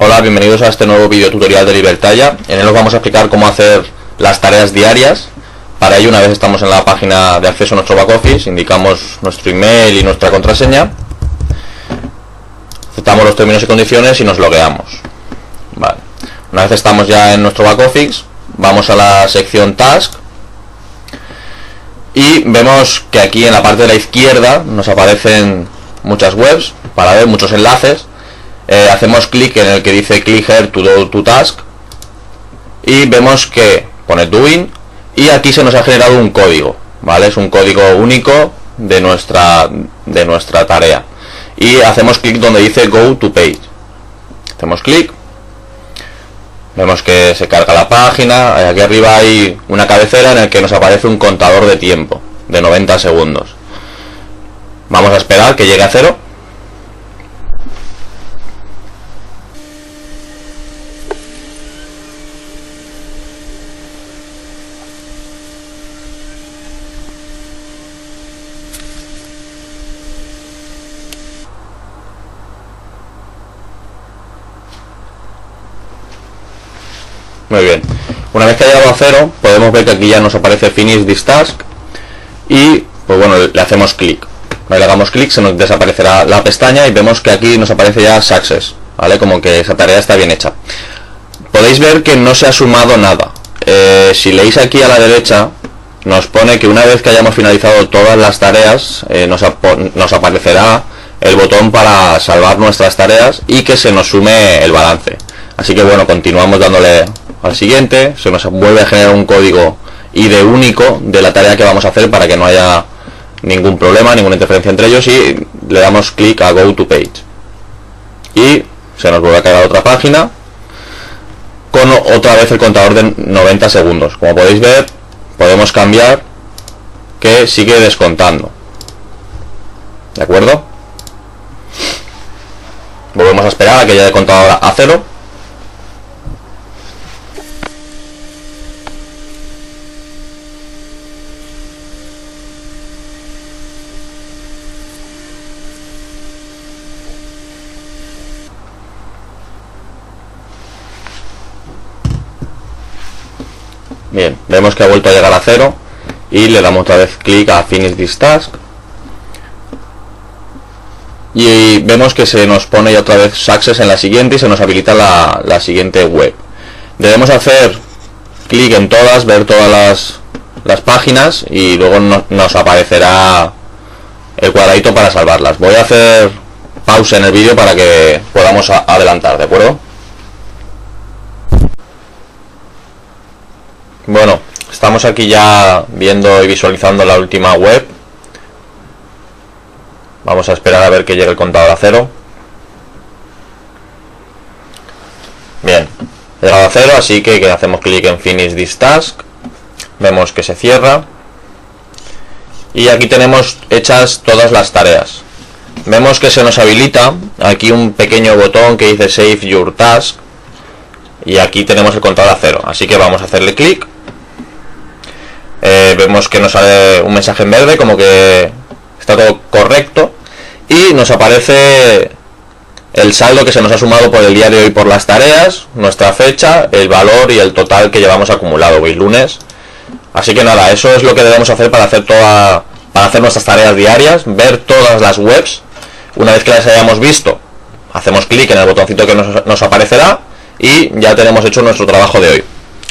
Hola, bienvenidos a este nuevo video tutorial de Libertalia. En él os vamos a explicar cómo hacer las tareas diarias. Para ello, una vez estamos en la página de acceso a nuestro back office, indicamos nuestro email y nuestra contraseña, aceptamos los términos y condiciones y nos logueamos. Vale. Una vez estamos ya en nuestro back office, vamos a la sección Task y vemos que aquí en la parte de la izquierda nos aparecen muchas webs para ver muchos enlaces. Hacemos clic en el que dice Click here to do to task y vemos que pone doing y aquí se nos ha generado un código, ¿vale? Es un código único de nuestra tarea y hacemos clic donde dice go to page. Hacemos clic, vemos que se carga la página. Aquí arriba hay una cabecera en el que nos aparece un contador de tiempo de 90 segundos. Vamos a esperar que llegue a 0. Muy bien, una vez que ha llegado a 0 podemos ver que aquí ya nos aparece Finish this task y pues bueno, le hacemos clic. Cuando le hagamos clic se nos desaparecerá la pestaña y vemos que aquí nos aparece ya Success, ¿vale? Como que esa tarea está bien hecha. Podéis ver que no se ha sumado nada. Si leéis aquí a la derecha nos pone que una vez que hayamos finalizado todas las tareas nos aparecerá el botón para salvar nuestras tareas y que se nos sume el balance. Así que bueno, continuamos dándole al siguiente, se nos vuelve a generar un código ID único de la tarea que vamos a hacer para que no haya ningún problema, ninguna interferencia entre ellos, y le damos clic a Go to Page y se nos vuelve a cargar otra página con otra vez el contador de 90 segundos. Como podéis ver, podemos cambiar que sigue descontando, ¿de acuerdo? Volvemos a esperar a que llegue el contador a 0. Bien, vemos que ha vuelto a llegar a 0 y le damos otra vez clic a Finish this task y vemos que se nos pone otra vez Success en la siguiente y se nos habilita la siguiente web. Debemos hacer clic en todas, ver todas las páginas y luego nos aparecerá el cuadradito para salvarlas. Voy a hacer pausa en el vídeo para que podamos adelantar, ¿de acuerdo? Bueno, estamos aquí ya viendo y visualizando la última web. Vamos a esperar a ver que llegue el contador a 0. Bien, ha llegado a 0, así que hacemos clic en Finish this task. Vemos que se cierra. Y aquí tenemos hechas todas las tareas. Vemos que se nos habilita aquí un pequeño botón que dice Save your task. Y aquí tenemos el contador a 0. Así que vamos a hacerle clic. Vemos que nos sale un mensaje en verde como que está todo correcto y nos aparece el saldo que se nos ha sumado por el día de hoy por las tareas, nuestra fecha, el valor y el total que llevamos acumulado hoy lunes. Así que nada, eso es lo que debemos hacer para hacer nuestras tareas diarias, ver todas las webs. Una vez que las hayamos visto, hacemos clic en el botoncito que nos aparecerá y ya tenemos hecho nuestro trabajo de hoy.